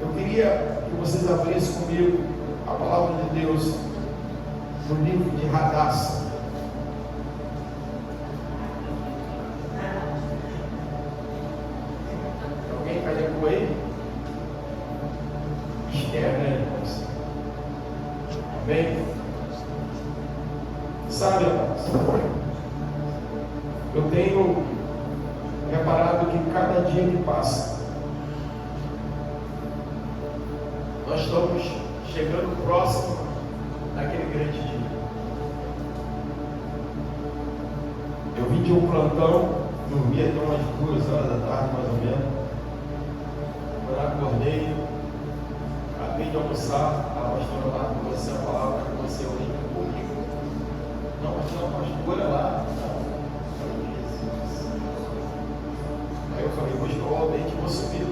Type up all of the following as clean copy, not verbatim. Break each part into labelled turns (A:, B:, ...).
A: Eu queria que vocês abrissem comigo a palavra de Deus no livro de Hadassah. Alguém carregou aí? Esther, né, irmãos? Amém? Sabe, irmãos, eu tenho reparado que cada dia que passa, nós estamos chegando próximo daquele grande dia. Eu vim de um plantão, dormi até umas 2 horas da tarde, mais ou menos. Quando eu acordei, acabei de almoçar, a pastora lá com você, a palavra que você ouviu comigo. Não, mas tinha uma pastora lá. Aí eu falei, hoje provavelmente vou subir.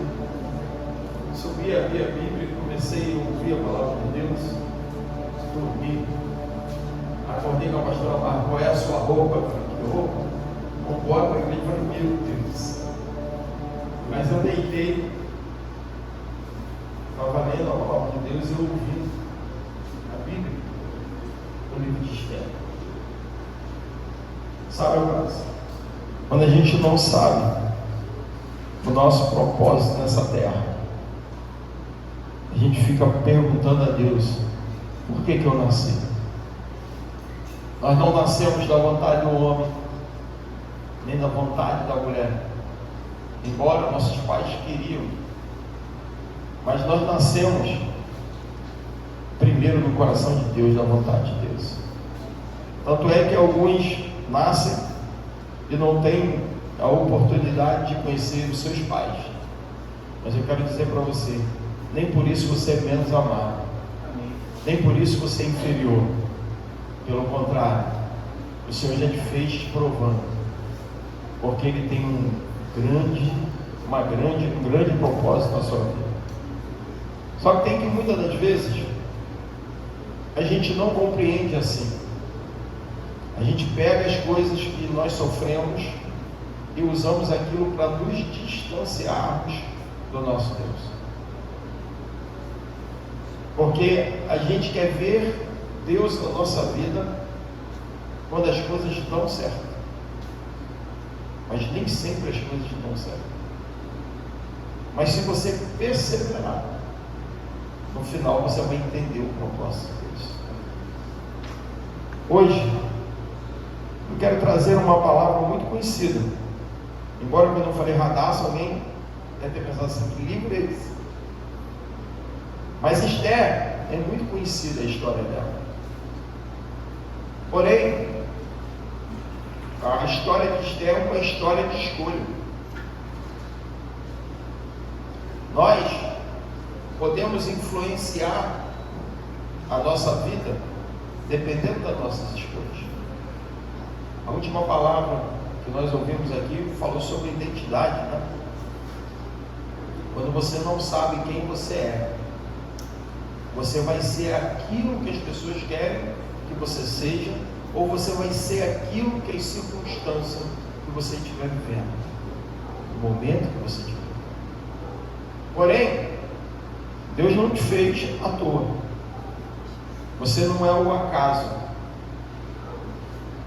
A: Subi, abri a Bíblia, comecei a ouvir a palavra de Deus, dormi. Acordei com a pastora Marta, qual é a sua roupa? Que roupa? Vambora para a igreja. Falei, meu Deus. Mas eu deitei, estava lendo a palavra de Deus e eu ouvi a Bíblia, o livro de Esther. Sabe, irmãos, quando a gente não sabe o nosso propósito nessa terra, a gente fica perguntando a Deus, por que eu nasci? Nós não nascemos da vontade do homem, nem da vontade da mulher, embora nossos pais queriam, mas nós nascemos primeiro no coração de Deus, da vontade de Deus. Tanto é que alguns nascem e não têm a oportunidade de conhecer os seus pais, mas eu quero dizer para você, nem por isso você é menos amado, nem por isso você é inferior. Pelo contrário, o Senhor já te fez provando, porque Ele tem um grande propósito na sua vida. Só que tem que muitas das vezes a gente não compreende assim. A gente pega as coisas que nós sofremos e usamos aquilo para nos distanciarmos do nosso Deus. Porque a gente quer ver Deus na nossa vida quando as coisas dão certo, mas nem sempre as coisas dão certo. Mas se você perseverar, no final você vai entender o propósito de Deus. Hoje eu quero trazer uma palavra muito conhecida, embora quando eu falei Hadassah, alguém deve ter pensado assim, que livro é esse? Mas Esther é muito conhecida a história dela. Porém, a história de Esther é uma história de escolha. Nós podemos influenciar a nossa vida dependendo das nossas escolhas. A última palavra que nós ouvimos aqui falou sobre identidade, né? Quando você não sabe quem você é, você vai ser aquilo que as pessoas querem que você seja, ou você vai ser aquilo que as circunstâncias que você estiver vivendo, no momento que você estiver. Porém, Deus não te fez à toa. Você não é o acaso.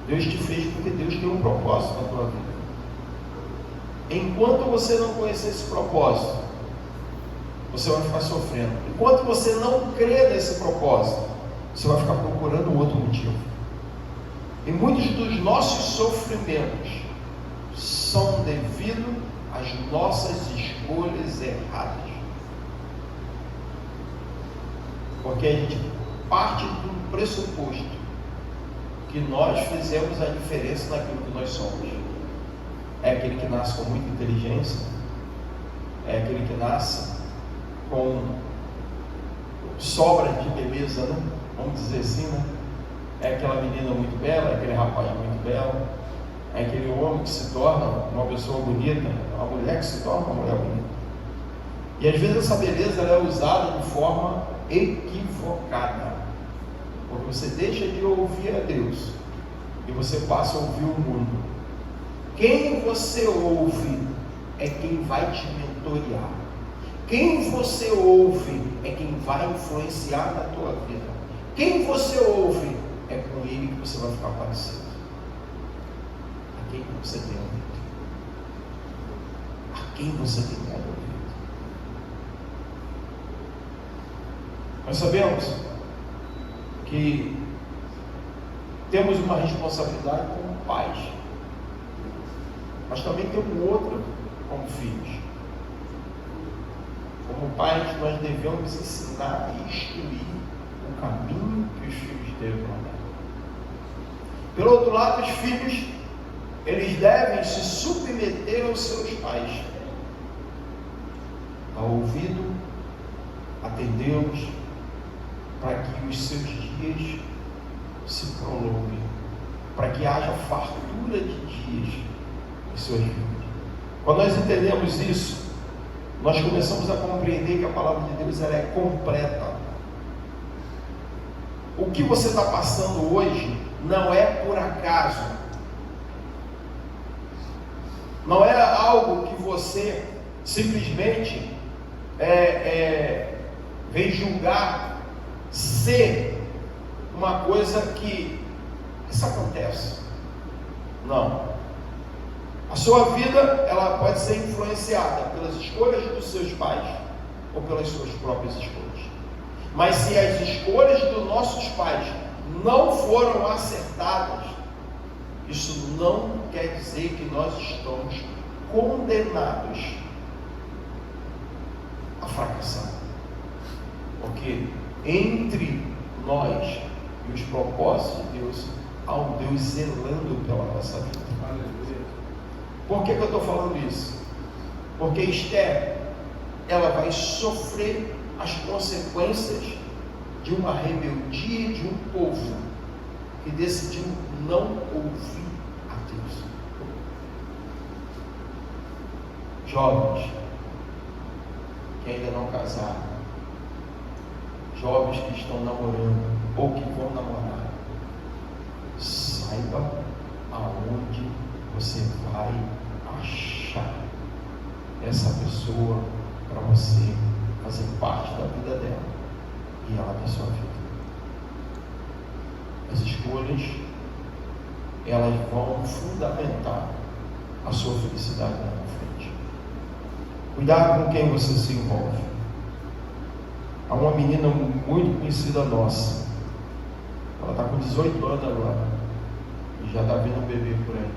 A: Deus te fez porque Deus tem um propósito na tua vida. Enquanto você não conhecer esse propósito, você vai ficar sofrendo. Enquanto você não crê nesse propósito, você vai ficar procurando outro motivo. E muitos dos nossos sofrimentos são devido às nossas escolhas erradas. Porque a gente parte do pressuposto que nós fizemos a diferença naquilo que nós somos. É aquele que nasce com muita inteligência, é aquele que nasce com sobra de beleza, né? Vamos dizer assim, né? É aquela menina muito bela, é aquele rapaz muito belo, é aquele homem que se torna uma pessoa bonita, uma mulher que se torna uma mulher bonita. E às vezes essa beleza ela é usada de forma equivocada, porque você deixa de ouvir a Deus e você passa a ouvir o mundo. Quem você ouve é quem vai te mentorear. Quem você ouve é quem vai influenciar na tua vida. Quem você ouve é com ele que você vai ficar parecido. A quem você tem ouvido? A quem você tem dado ouvido? Nós sabemos que temos uma responsabilidade como pais, mas também temos outra como filhos. Como pais, nós devemos ensinar e instruir o caminho que os filhos devem andar. Pelo outro lado, os filhos, eles devem se submeter aos seus pais, ao ouvido, atendê-los, para que os seus dias se prolonguem, para que haja fartura de dias em suas vidas. Quando nós entendemos isso, nós começamos a compreender que a palavra de Deus ela é completa. O que você está passando hoje não é por acaso, não é algo que você simplesmente vem julgar ser uma coisa que isso acontece. Não. A sua vida, ela pode ser influenciada pelas escolhas dos seus pais ou pelas suas próprias escolhas. Mas se as escolhas dos nossos pais não foram acertadas, isso não quer dizer que nós estamos condenados a fracassar. Porque entre nós e os propósitos de Deus, há um Deus zelando pela nossa vida. Por que eu estou falando isso? Porque Esther, ela vai sofrer as consequências de uma rebeldia de um povo que decidiu não ouvir a Deus. Jovens que ainda não casaram, jovens que estão namorando ou que vão namorar, saiba aonde você vai achar essa pessoa para você fazer parte da vida dela e ela da sua vida. As escolhas, elas vão fundamentar a sua felicidade lá na frente. Cuidado com quem você se envolve. Há uma menina muito conhecida nossa, ela está com 18 anos agora e já está vindo um bebê por aí.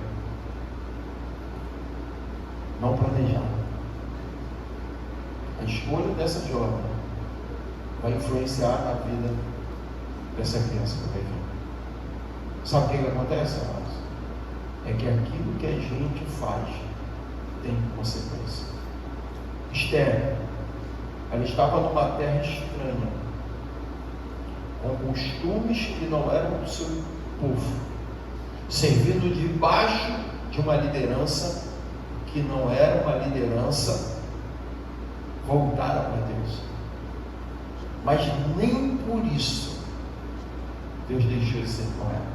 A: Não planejar. A escolha dessa jovem vai influenciar na vida dessa criança que vai vir. Sabe o que acontece, amados? É que aquilo que a gente faz tem consequência. Esther, ela estava numa terra estranha, com costumes que não eram do seu povo, servindo debaixo de uma liderança que não era uma liderança voltada para Deus. Mas nem por isso Deus deixou de ser com ela.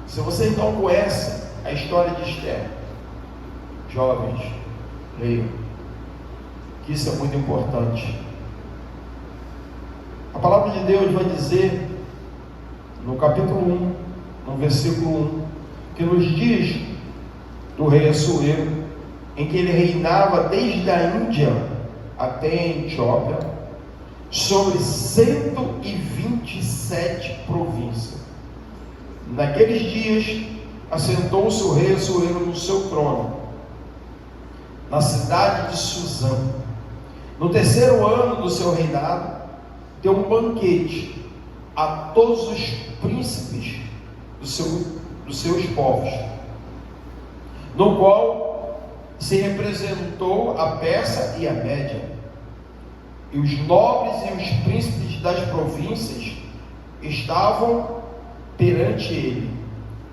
A: Se você então conhece a história de Esther, jovens, leiam, que isso é muito importante. A palavra de Deus vai dizer no capítulo 1, no versículo 1, que nos dias do rei Assuero, em que ele reinava desde a Índia até a Etiópia, sobre 127 províncias. Naqueles dias, assentou-se o rei Assuero no seu trono, na cidade de Suzã. No terceiro ano do seu reinado, deu um banquete a todos os príncipes dos seus povos, no qual se representou a Pérsia e a Média, e os nobres e os príncipes das províncias estavam perante ele.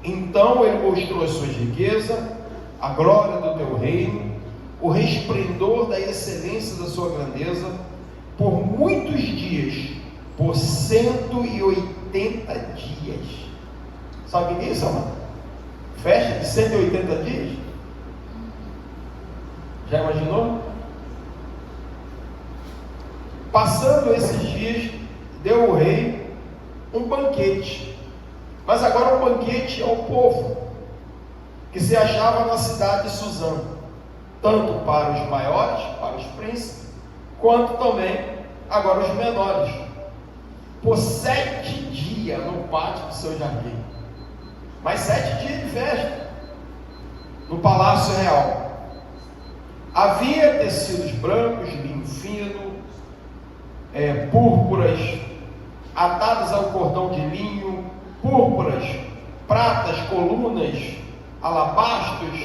A: Então ele mostrou as suas riquezas, a glória do teu reino, o resplendor da excelência da sua grandeza, por muitos dias, por 180 dias. Sabe o que é isso, amado? Festa de 180 dias? Já imaginou? Passando esses dias, deu o rei um banquete, mas agora um banquete ao povo, que se achava na cidade de Suzã, tanto para os maiores, para os príncipes, quanto também agora os menores, por 7 dias no pátio do seu jardim, mas 7 dias de festa, no palácio real. Havia tecidos brancos, linho fino, púrpuras, atadas ao cordão de linho, púrpuras, pratas, colunas, alabastros,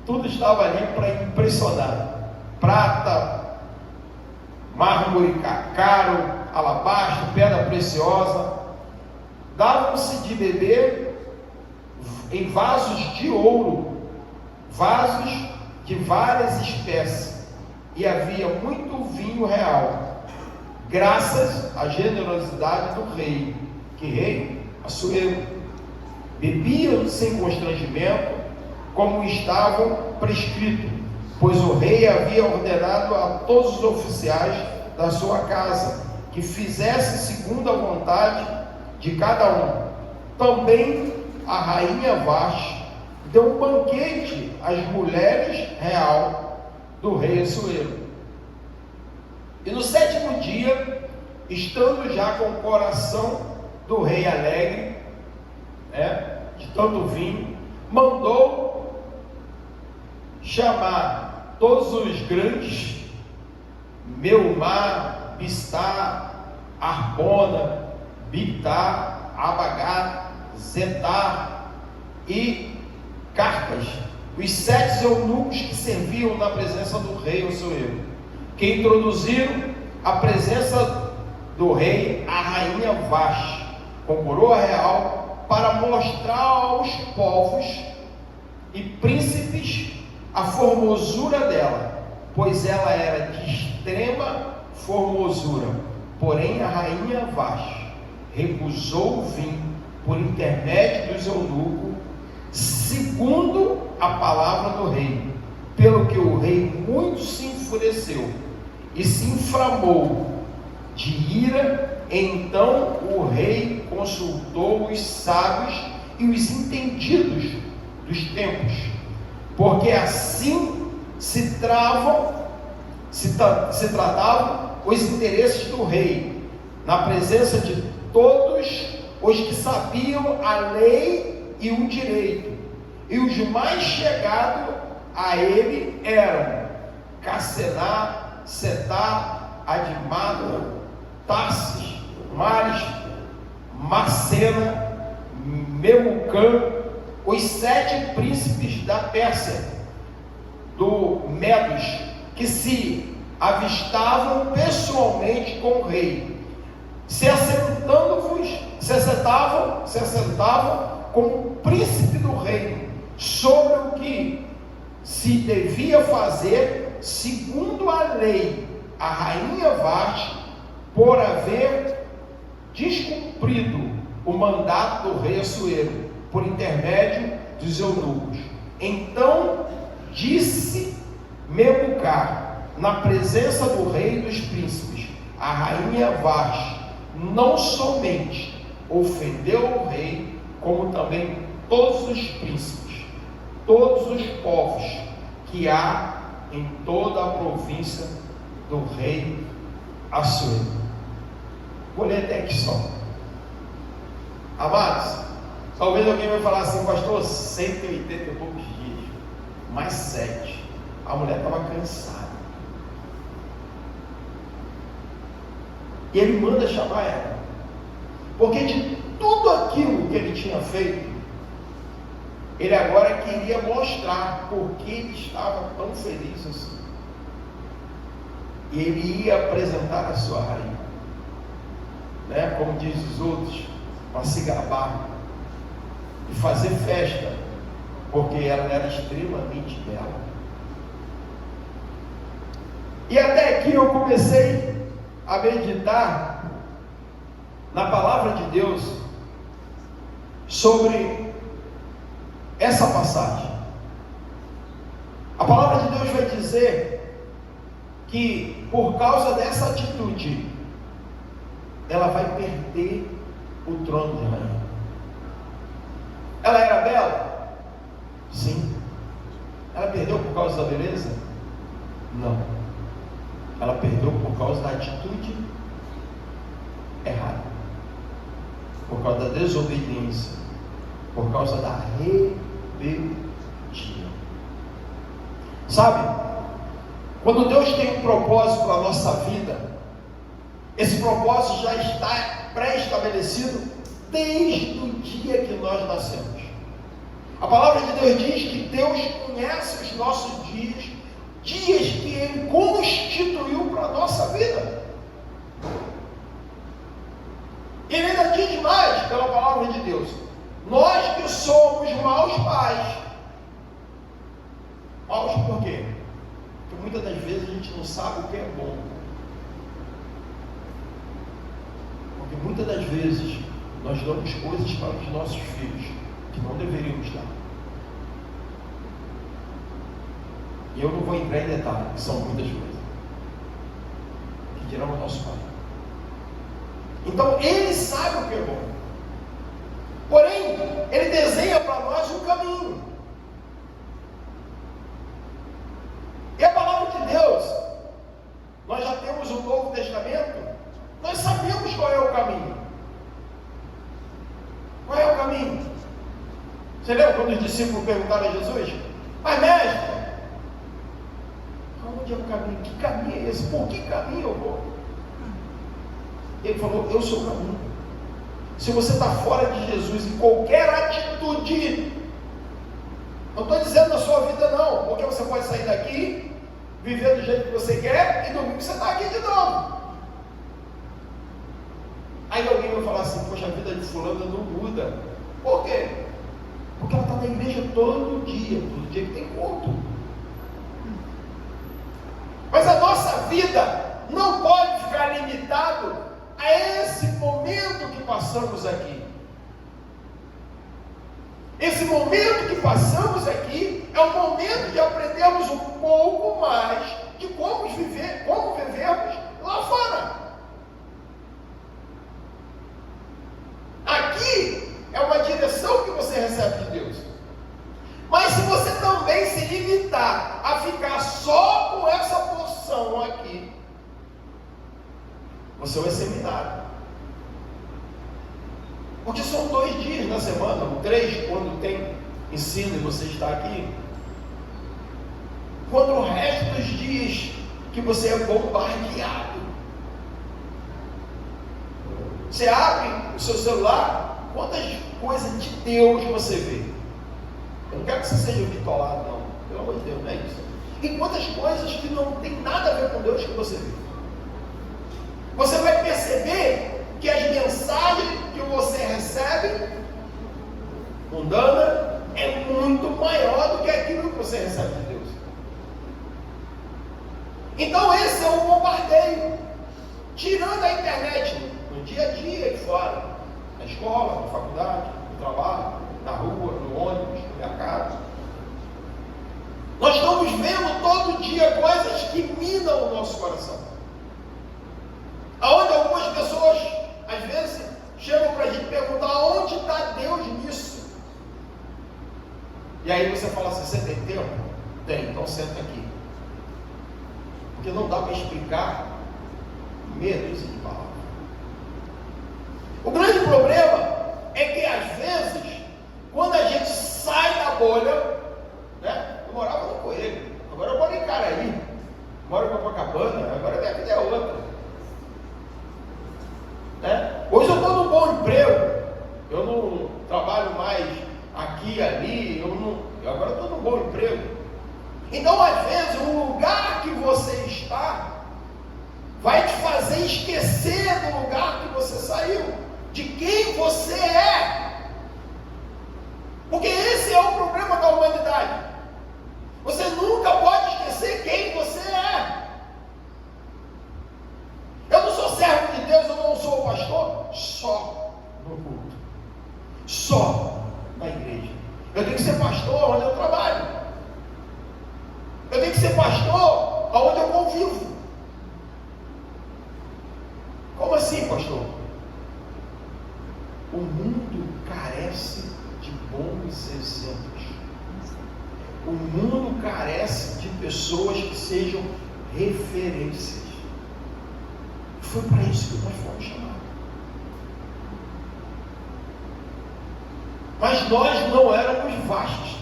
A: tudo estava ali para impressionar. Prata, mármore caro, alabastro, pedra preciosa. Davam-se de beber em vasos de ouro, vasos de várias espécies, e havia muito vinho real, graças à generosidade do rei. Que rei? Assuero. Bebiam sem constrangimento, como estavam prescrito, pois o rei havia ordenado a todos os oficiais da sua casa que fizesse segundo a vontade de cada um. Também a rainha Vasti deu um banquete às mulheres real do rei Assuero. E no 7º dia, estando já com o coração do rei alegre, de tanto vinho, mandou chamar todos os grandes, Meumá, Bistá, Arbona, Bitá, Abagá, Zetar e Carcas, os 7 eunucos que serviam na presença do rei Assuero, que introduziram a presença do rei a rainha Vasti, com coroa real, para mostrar aos povos e príncipes a formosura dela, pois ela era de extrema formosura. Porém a rainha Vasti recusou o vinho por intermédio dos eunucos, segundo a palavra do rei, pelo que o rei muito se enfureceu e se inflamou de ira. Então o rei consultou os sábios e os entendidos dos tempos, porque assim se tratavam os interesses do rei, na presença de todos os que sabiam a lei e o direito, e os mais chegados a ele eram Cassená, Setar, Admado, Tarsis, Mares, Macena, Memucã, os 7 príncipes da Pérsia, do Medos, que se avistavam pessoalmente com o rei, se assentavam como príncipe do reino, sobre o que se devia fazer segundo a lei. A rainha Vasti, por haver descumprido o mandato do rei Assuero, por intermédio dos eunucos. Então disse Memucá, na presença do rei e dos príncipes: a rainha Vasti não somente ofendeu o rei, como também todos os príncipes, todos os povos que há em toda a província do rei Assuero. Vou ler até aqui só. Amados, talvez alguém vai falar assim: pastor, 180 e poucos dias, mais 7. A mulher estava cansada. E ele manda chamar ela, porque de tudo aquilo que ele tinha feito, ele agora queria mostrar por que ele estava tão feliz assim. E ele ia apresentar a sua rainha, como diz os outros, para se gabar e fazer festa, porque ela era extremamente bela. E até aqui eu comecei a meditar na palavra de Deus sobre essa passagem. A palavra de Deus vai dizer que por causa dessa atitude, ela vai perder o trono de rainha. Ela era bela? Sim. Ela perdeu por causa da beleza? Não. Ela perdeu por causa da atitude errada, por causa da desobediência, por causa da rebeldia. Sabe, quando Deus tem um propósito para a nossa vida, esse propósito já está pré-estabelecido desde o dia que nós nascemos. A palavra de Deus diz que Deus conhece os nossos dias, dias que Ele constituiu para a nossa vida. Ele ainda diz mais pela palavra de Deus: nós que somos maus pais. Maus por quê? Porque muitas das vezes a gente não sabe o que é bom. Porque muitas das vezes nós damos coisas para os nossos filhos que não deveríamos dar. E eu não vou entrar em detalhes, que são muitas coisas. Que dirá o nosso pai. Então ele sabe o que é bom. Porém, ele desenha para nós um caminho. E a palavra de Deus, nós já temos o Novo Testamento, nós sabemos qual é o caminho. Qual é o caminho? Você lembra quando os discípulos perguntaram a Jesus: mas mestre, onde é o caminho? Que caminho é esse? Por que caminho eu vou? Ele falou: eu sou o caminho. Se você está fora de Jesus em qualquer atitude, não estou dizendo na sua vida não, porque você pode sair daqui, viver do jeito que você quer, e domingo você está aqui de novo. Aí alguém vai falar assim: poxa, a vida de fulana não muda. Por quê? Porque ela está na igreja todo dia que tem culto. Mas a nossa vida não pode ficar limitado a esse momento que passamos aqui. Esse momento que passamos aqui é o momento de aprendermos um pouco mais de como vivermos lá fora. Aqui é uma direção que você recebe de Deus. Mas se você também se limitar a ficar só com essa porção aqui, você vai ser minado. Porque são 2 dias na semana, ou 3, quando tem ensino e você está aqui. Quando o resto dos dias que você é bombardeado. Você abre o seu celular, quantas coisas de Deus você vê? Eu não quero que você seja bitolado, não. Pelo amor de Deus, não é isso. E quantas coisas que não tem nada a ver com Deus que você vê? Você vai perceber que as mensagens que você recebe, mundana, é muito maior do que aquilo que você recebe de Deus. Então esse é um bombardeio. Tirando a internet, no dia a dia e fora, na escola, na faculdade, no trabalho, na rua, no ônibus, no mercado. Nós estamos vendo todo dia coisas que minam o nosso coração. Aonde algumas pessoas, às vezes, chegam para a gente perguntar: onde está Deus nisso? E aí você fala assim: você tem tempo? Tem, então senta aqui. Porque não dá para explicar meia dúzia de palavras. O grande problema é que às vezes, quando a gente sai da bolha, né? Eu morava no Coelho, agora eu moro em Caraí, moro em Copacabana, agora minha vida é outra. Né? Hoje eu estou num bom emprego, eu não trabalho mais aqui e ali, agora eu estou num bom emprego. Então, às vezes, o lugar que você está vai te fazer esquecer do lugar que você saiu, de quem você é. Porque esse é o problema da humanidade. Você nunca pode esquecer quem você é. Eu não sou servo de Deus, eu não sou pastor, só no culto, só na igreja. Eu tenho que ser pastor onde eu trabalho. Eu tenho que ser pastor onde eu convivo. pastor? O mundo carece de bons exemplos. O mundo carece de pessoas que sejam referências. Foi para isso que nós fomos chamados. Mas nós não éramos vastos.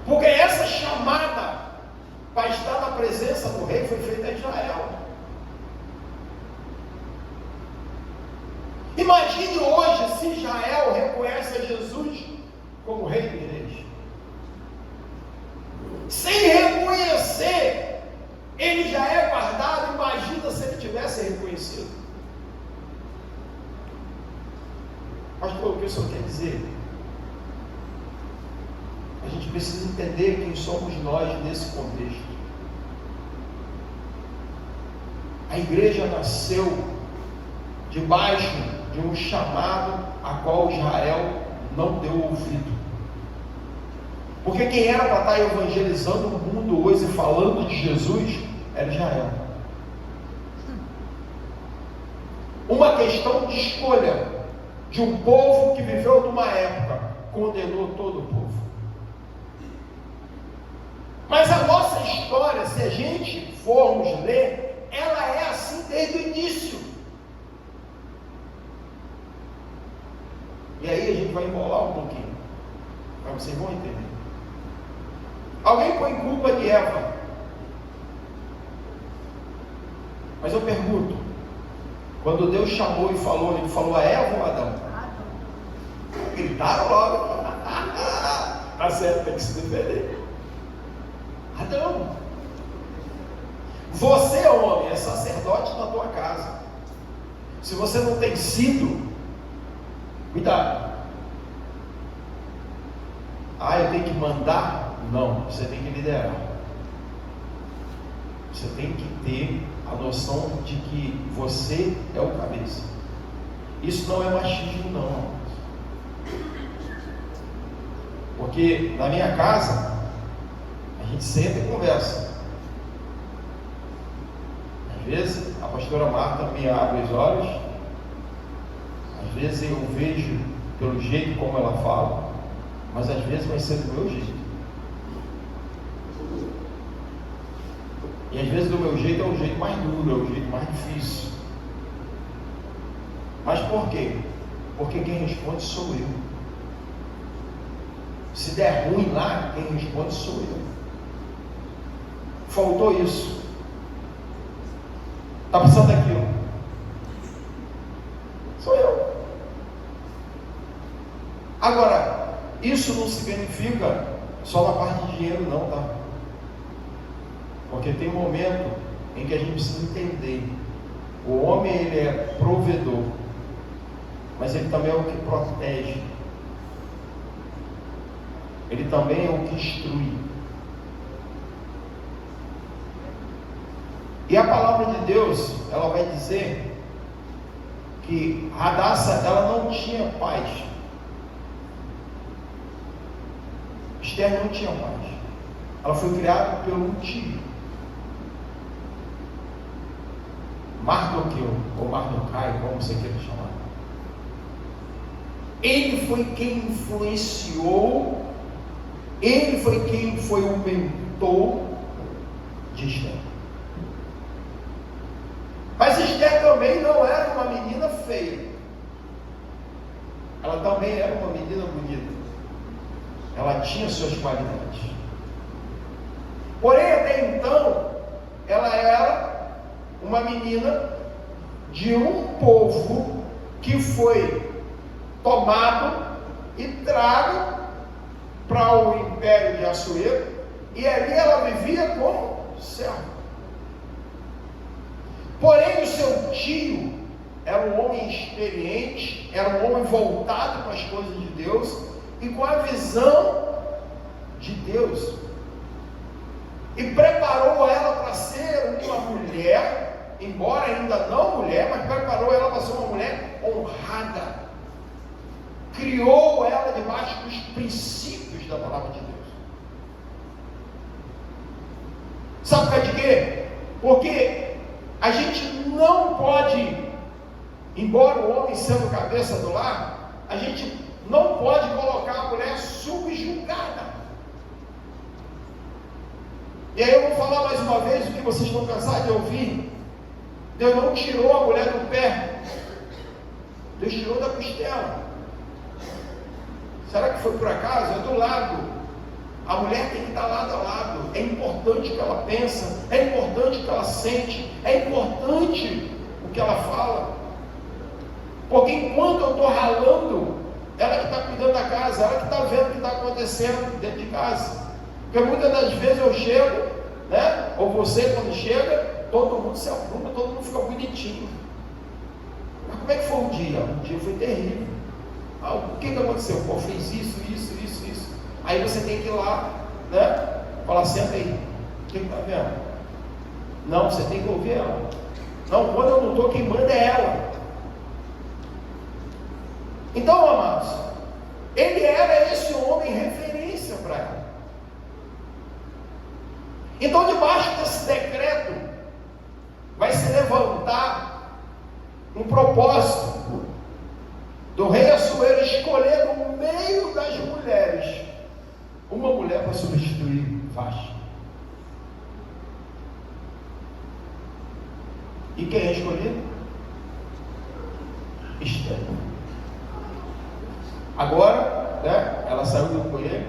A: Porque essa chamada para estar na presença do rei foi feita em Israel. Imagine hoje se Israel reconhece a Jesus como rei de reis. Sem reconhecer, ele já é guardado. Imagina se ele tivesse reconhecido. Pastor, o que o senhor quer dizer? A gente precisa entender quem somos nós nesse contexto. A igreja nasceu debaixo de um chamado a qual Israel não deu ouvido. Porque quem era para estar evangelizando o mundo hoje, falando de Jesus, era Israel. Uma questão de escolha de um povo que viveu numa época, condenou todo o povo. Mas a nossa história, se a gente formos ler, ela é assim desde o início. E aí a gente vai embolar um pouquinho, mas vocês vão entender. Alguém põe culpa de Eva. Mas eu pergunto, quando Deus chamou e falou, ele falou a Eva ou a Adão? Gritaram logo. Tá certo, tem que se defender. Adão. Você, homem, é sacerdote na tua casa. Se você não tem sido, cuidado. Eu tenho que mandar? Não, você tem que liderar. Você tem que ter a noção de que você é o cabeça. Isso não é machismo, não. Porque na minha casa, a gente senta e conversa. Às vezes, a pastora Marta me abre os olhos. Às vezes eu vejo pelo jeito como ela fala, mas às vezes vai ser do meu jeito. E às vezes do meu jeito é o jeito mais duro, é o jeito mais difícil. Mas por quê? Porque quem responde sou eu. Se der ruim lá, quem responde sou eu. Faltou isso. Está precisando daquilo. Sou eu. Agora, isso não significa só na parte de dinheiro não, tá? Porque tem um momento em que a gente precisa entender. O homem, ele é provedor, mas ele também é o que protege. Ele também é o que instrui. E a palavra de Deus, ela vai dizer que Hadassah, ela não tinha paz. Esther não tinha paz. Ela foi criada pelo um tio. Mardoqueu, ou Mardocai, como você queira chamar. Ele foi quem influenciou, ele foi quem foi o mentor de Esther. Mas Esther também não era uma menina feia. Ela também era uma menina bonita. Ela tinha suas qualidades. Porém, até então, ela era uma menina de um povo que foi tomado e trago para o império de Assuero, e ali ela vivia como serva. Porém, o seu tio era um homem experiente, era um homem voltado para as coisas de Deus e com a visão de Deus, e preparou ela para ser uma mulher, embora ainda não mulher, mas preparou ela para ser uma mulher honrada, criou ela debaixo dos princípios da palavra de Deus. Sabe por causa de quê? Porque A gente não pode, embora o homem sendo cabeça do lar, a gente não pode colocar a mulher subjugada. E aí eu vou falar mais uma vez o que vocês estão cansados de ouvir. Deus não tirou a mulher do pé, Deus tirou da costela. Será que foi por acaso? É do lado. A mulher tem que estar lado a lado. É importante o que ela pensa, é importante o que ela sente, é importante o que ela fala. Porque enquanto eu estou ralando, ela que está cuidando da casa, ela que está vendo o que está acontecendo dentro de casa. Porque muitas das vezes eu chego, né? Ou você quando chega, todo mundo se apruma, todo mundo fica bonitinho. Mas como é que foi o dia? O dia foi terrível. O que aconteceu? Pô, fez isso. Aí você tem que ir lá, né? Falar, senta aí. O que está vendo? Não, você tem que ouvir ela. Não, quando eu não estou, quem manda é ela. Então, amados, ele era esse homem referência para ela. Então, debaixo desse decreto, vai se levantar um propósito do rei Assuero escolher no meio das mulheres uma mulher para substituir Vasti. E quem é escolhido? Esther. Agora, né, ela saiu do coelho,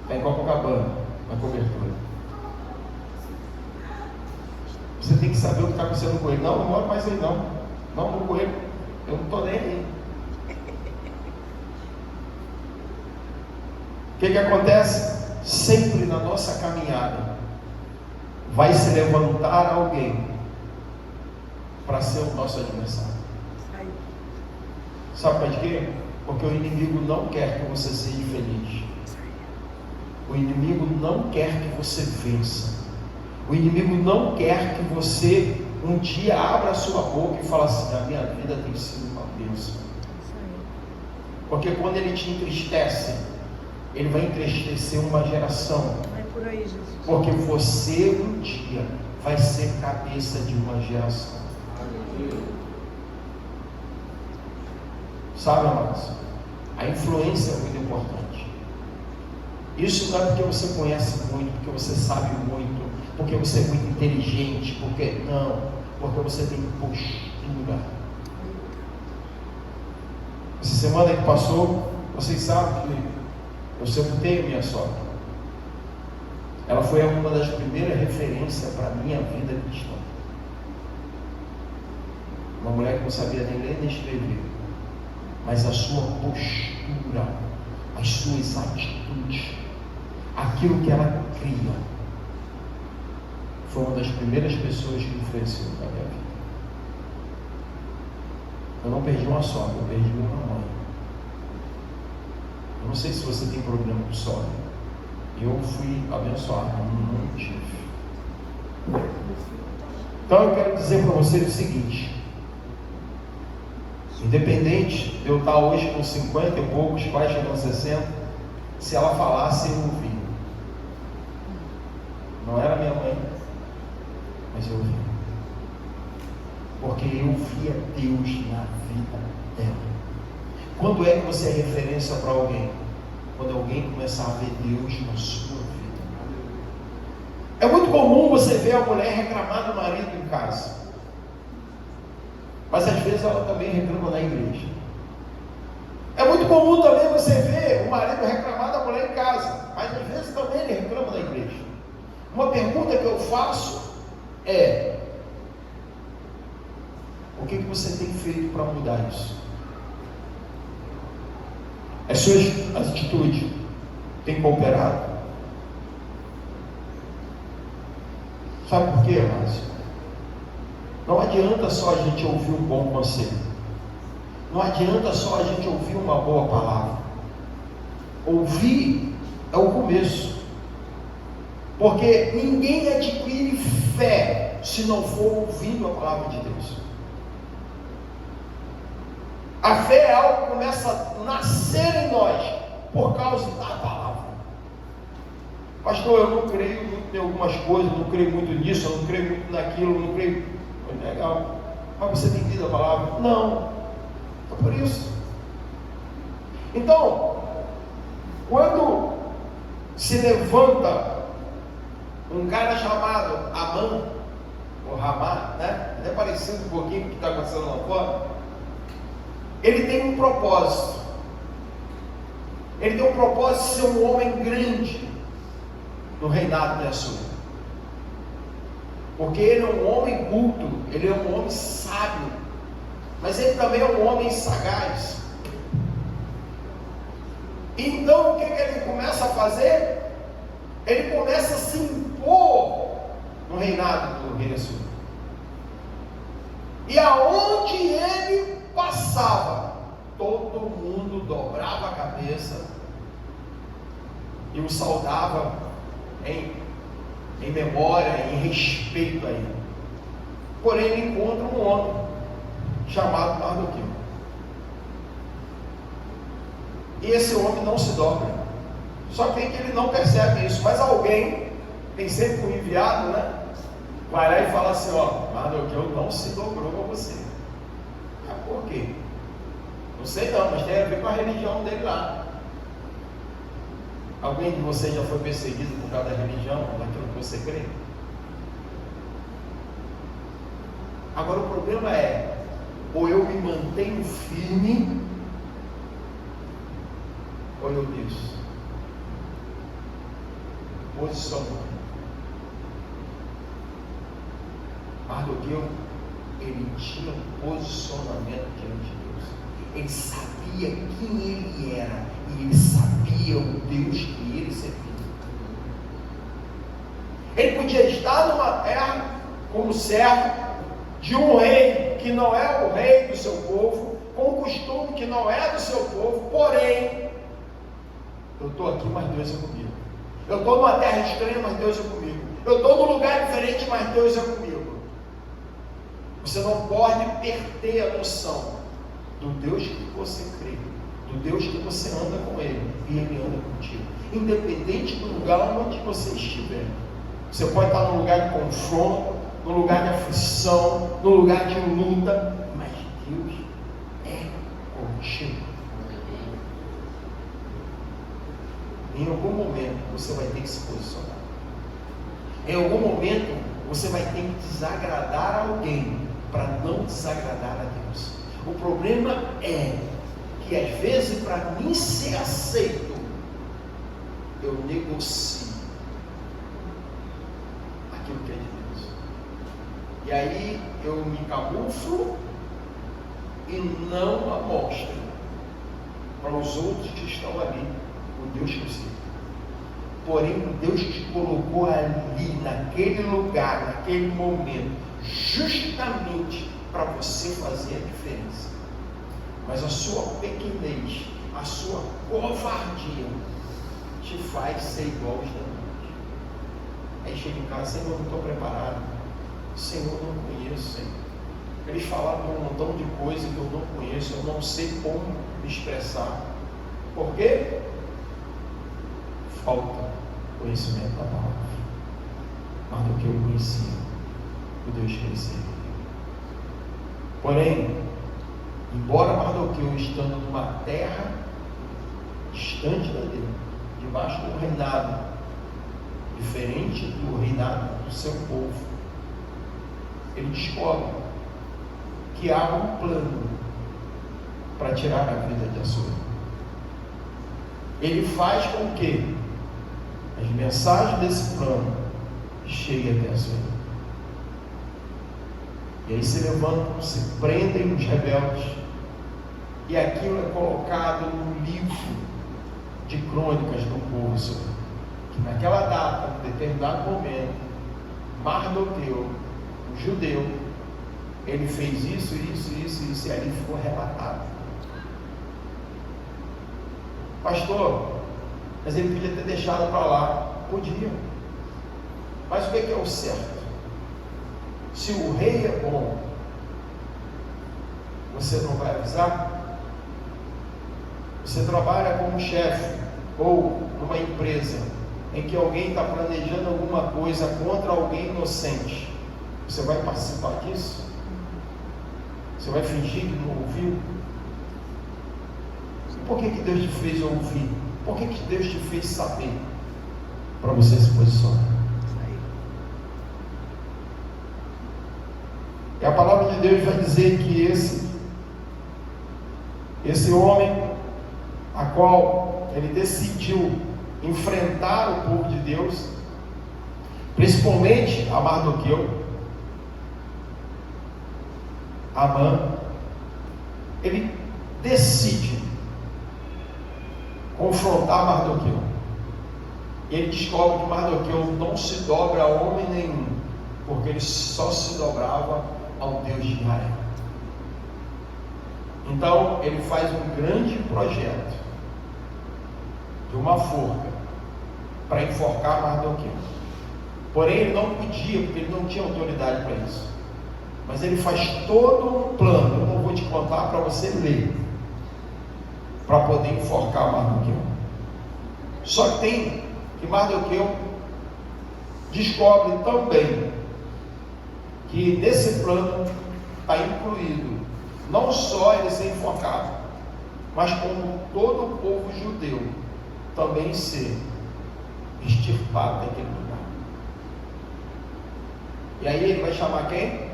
A: está em Copacabana, na cobertura. Você tem que saber o que está acontecendo com ele. Não moro mais aí não. Não, no coelho, eu não estou nem aí. O que acontece? Sempre na nossa caminhada vai se levantar alguém para ser o nosso adversário. Sabe por quê? Porque o inimigo não quer que você seja feliz. O inimigo não quer que você vença. O inimigo não quer que você um dia abra a sua boca e fale assim: a minha vida tem sido uma bênção. Porque quando ele te entristece, ele vai entristecer uma geração.
B: É por aí, Jesus.
A: Porque você um dia vai ser cabeça de uma geração. Sabe, amados? A influência é muito importante. Isso não é porque você conhece muito, porque você sabe muito, porque você é muito inteligente, porque você tem postura. Essa semana que passou, vocês sabem que eu sepultei a minha sogra. Ela foi uma das primeiras referências para a minha vida cristã. Uma mulher que não sabia nem ler nem escrever, mas a sua postura, as suas atitudes, aquilo que ela cria, foi uma das primeiras pessoas que influenciou na minha vida. Eu não perdi uma sogra, eu perdi uma mãe. Eu não sei se você tem problema com sogra. Eu fui abençoado, não tive. Então eu quero dizer para você o seguinte: independente de eu estar hoje com 50 e poucos, quase chegando a 60, se ela falasse, eu ouvi. Não era minha mãe, mas eu ouvi. Porque eu via Deus na vida dela. Quando é que você é referência para alguém? Quando alguém começar a ver Deus na sua vida. É muito comum você ver a mulher reclamar do marido em casa, mas às vezes ela também reclama na igreja. É muito comum também você ver o marido reclamar da mulher em casa, mas às vezes também ele reclama na igreja. Uma pergunta que eu faço é: o que você tem feito para mudar isso? As suas atitudes têm cooperado? Sabe por quê, Márcio? Não adianta só a gente ouvir um bom conselho. Não adianta só a gente ouvir uma boa palavra. Ouvir é o começo. Porque ninguém adquire fé se não for ouvindo a palavra de Deus. A fé é algo que começa a nascer em nós por causa da palavra. Pastor, eu não creio muito em algumas coisas, não creio muito nisso, eu não creio muito naquilo, não creio. Legal. Mas você tem lido a palavra? Não. Então por isso. Então, quando se levanta um cara chamado Amã, ou Ramá, né? É parecido um pouquinho com o que está acontecendo lá fora. Ele tem um propósito. Ele tem um propósito de ser um homem grande no reinado de Assur. Porque ele é um homem culto, ele é um homem sábio, mas ele também é um homem sagaz. Então o que ele começa a fazer? Ele começa a se impor no reinado do rei Assur. E aonde ele passava, todo mundo dobrava a cabeça e o saudava em memória, em respeito a ele. Porém, ele encontra um homem chamado Mardoqueu. E esse homem não se dobra. Só que ele não percebe isso. Mas alguém, tem sempre um enviado, né? Vai lá e fala assim, ó, Mardoqueu não se dobrou com você. Por quê? Não sei não, mas tem a ver com a religião dele lá. Alguém de vocês já foi perseguido por causa da religião, daquilo que você crê? Agora o problema é, ou eu me mantenho firme, ou eu desço. Posicionamento. Mardoqueu, ele tinha um posicionamento diante de Deus. Ele sabia quem ele era e ele sabia o Deus que ele servia. Ele podia estar numa terra como servo de um rei que não é o rei do seu povo, com um costume que não é do seu povo, porém, eu estou aqui, mas Deus é comigo. Eu estou numa terra estranha, mas Deus é comigo. Eu estou num lugar diferente, mas Deus é comigo. Você não pode perder a noção do Deus que você crê, do Deus que você anda com Ele, e Ele anda contigo, independente do lugar onde você estiver. Você pode estar num lugar de confronto, num lugar de aflição, num lugar de luta, mas Deus é contigo. Em algum momento você vai ter que se posicionar. Em algum momento você vai ter que desagradar alguém para não desagradar a Deus. O problema é que às vezes, para mim ser aceito, eu negocio aquilo que é de Deus. E aí eu me camuflo e não amostro para os outros que estão ali o Deus que eu sei. Porém, o Deus te colocou ali, naquele lugar, naquele momento, justamente para você fazer a diferença. Mas a sua pequenez, a sua covardia te faz ser igual aos demais. Aí chega em casa, Senhor, eu não estou preparado. Senhor, eu não conheço, Senhor. Eles falaram um montão de coisa que eu não conheço, eu não sei como me expressar. Por quê? Falta conhecimento da palavra. Mas do que eu conhecia, o Deus que ele servia. Porém, embora Mardoqueu estando numa terra distante da dele, debaixo de um reinado diferente do reinado do seu povo, ele descobre que há um plano para tirar a vida de Assur. Ele faz com que as mensagens desse plano cheguem até Assur. E aí se levantam, se prendem os rebeldes, e aquilo é colocado no livro de crônicas do povo, Senhor, que naquela data, em determinado momento, Mardoqueu, o judeu, ele fez isso, e ali ficou relatado. Pastor, mas ele podia ter deixado para lá. Podia. Mas o que é o certo? Se o rei é bom, você não vai avisar? Você trabalha como chefe ou numa empresa em que alguém está planejando alguma coisa contra alguém inocente, você vai participar disso? Você vai fingir que não ouviu? Por que Deus te fez ouvir? Por que Deus te fez saber? Para você se posicionar. E a palavra de Deus vai dizer que esse homem, a qual ele decidiu enfrentar o povo de Deus, principalmente a Mardoqueu, Amã, ele decide confrontar Mardoqueu. Ele descobre que Mardoqueu não se dobra a homem nenhum, porque ele só se dobrava ao Deus de Israel. Então ele faz um grande projeto de uma forca para enforcar Mardoqueu. Porém ele não podia, porque ele não tinha autoridade para isso. Mas ele faz todo um plano. Eu não vou te contar para você ler, para poder enforcar Mardoqueu. Só que tem que Mardoqueu descobre também que nesse plano está incluído não só ele ser enforcado, mas como todo o povo judeu também ser extirpado daquele lugar. E aí ele vai chamar quem?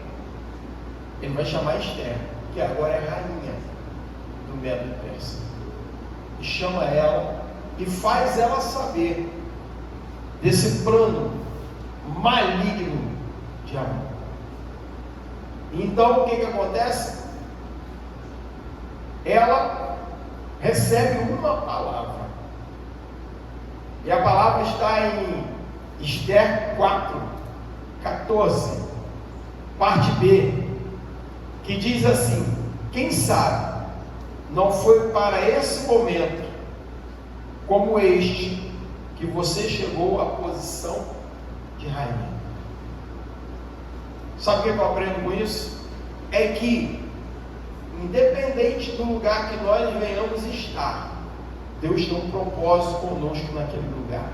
A: Ele vai chamar Esther, que agora é rainha do Medo e Persa, e chama ela e faz ela saber desse plano maligno de Amã. Então o que acontece? Ela recebe uma palavra, e a palavra está em Esther 4:14, parte B, que diz assim: quem sabe não foi para esse momento como este que você chegou à posição de rainha. Sabe o que eu aprendo com isso? É que independente do lugar que nós venhamos estar, Deus tem um propósito conosco naquele lugar.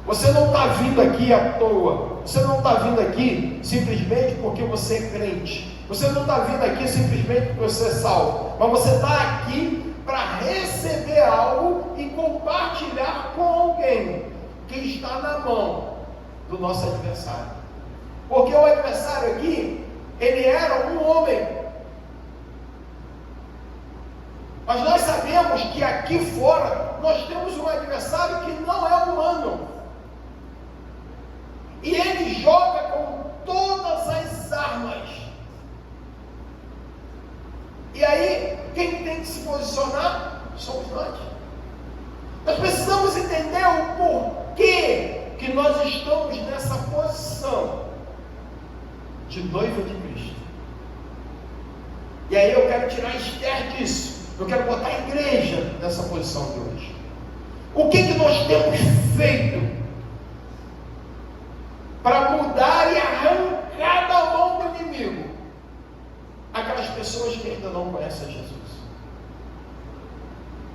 A: Você não está vindo aqui à toa. Você não está vindo aqui simplesmente porque você é crente. Você não está vindo aqui simplesmente porque você é salvo. Mas você está aqui para receber algo e compartilhar com alguém que está na mão do nosso adversário. Porque o adversário aqui, ele era um homem. Mas nós sabemos que aqui fora nós temos um adversário que não é humano. E ele joga com todas as armas. E aí, quem tem que se posicionar somos nós. Nós precisamos entender o porquê que nós estamos nessa posição de noiva de Cristo. E aí eu quero tirar Esther disso. Eu quero botar a igreja nessa posição de hoje. O que nós temos feito para mudar e arrancar da mão do inimigo aquelas pessoas que ainda não conhecem Jesus?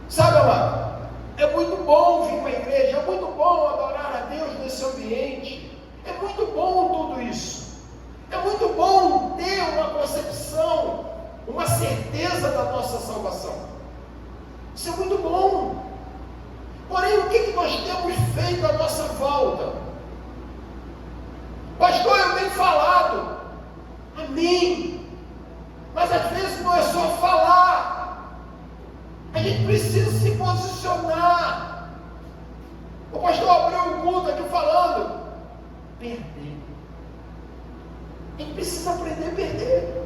A: Sabe, amado, é muito bom vir para a igreja, é muito bom adorar a Deus nesse ambiente, é muito bom tudo isso, é muito bom ter uma concepção, uma certeza da nossa salvação. Isso é muito bom. Porém, o que nós temos feito à nossa volta? Pastor, eu tenho falado. Amém. Mas às vezes não é só falar. A gente precisa se posicionar. O pastor abriu um culto aqui falando perder. A gente precisa aprender a perder.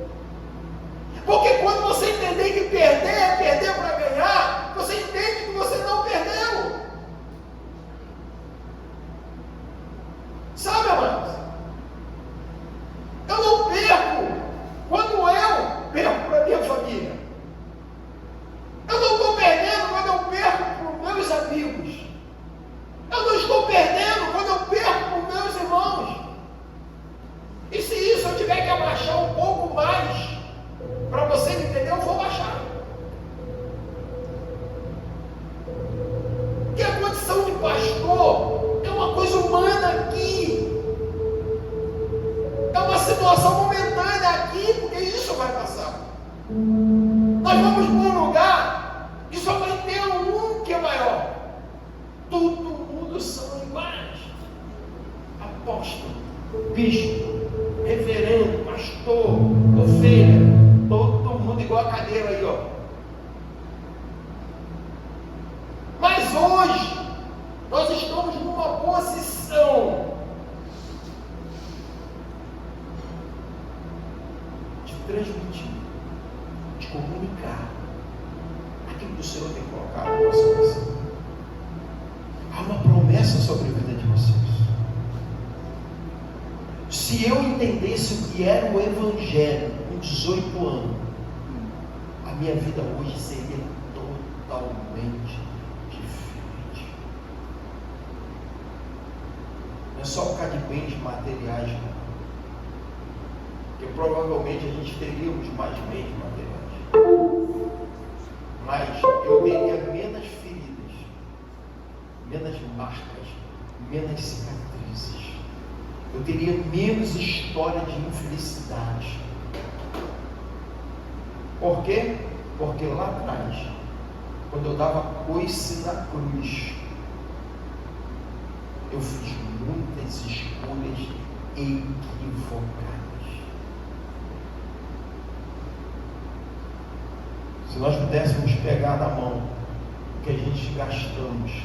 A: Porque quando você entender que perder é perder para ganhar, você entende que você não perdeu. Sabe, amados? Eu não perco quando eu perco para a minha família. Eu não estou perdendo quando eu perco para os meus amigos. Eu não estou perdendo quando eu perco para os meus irmãos. E se isso eu tiver que abaixar um pouco mais, para você me entender, eu vou baixar. Nós vamos para um lugar que só vai ter um que é maior. Todo mundo são iguais. Apóstolo, bispo, reverendo, pastor, ovelha, todo mundo igual a cadeira aí, ó. Mas hoje nós estamos numa posição de transmitir, de comunicar aquilo que o Senhor tem colocado no nosso coração. Há uma promessa sobre a vida de vocês. Se eu entendesse o que era o Evangelho com 18 anos, a minha vida hoje seria totalmente diferente. Não é só por causa de bens materiais, não. Porque provavelmente a gente teríamos mais bens materiais. Mas eu teria menos feridas, menos marcas, menos cicatrizes. Eu teria menos história de infelicidade. Por quê? Porque lá atrás, quando eu dava coice na cruz, eu fiz muitas escolhas equivocadas. Se nós pudéssemos pegar na mão o que a gente gastamos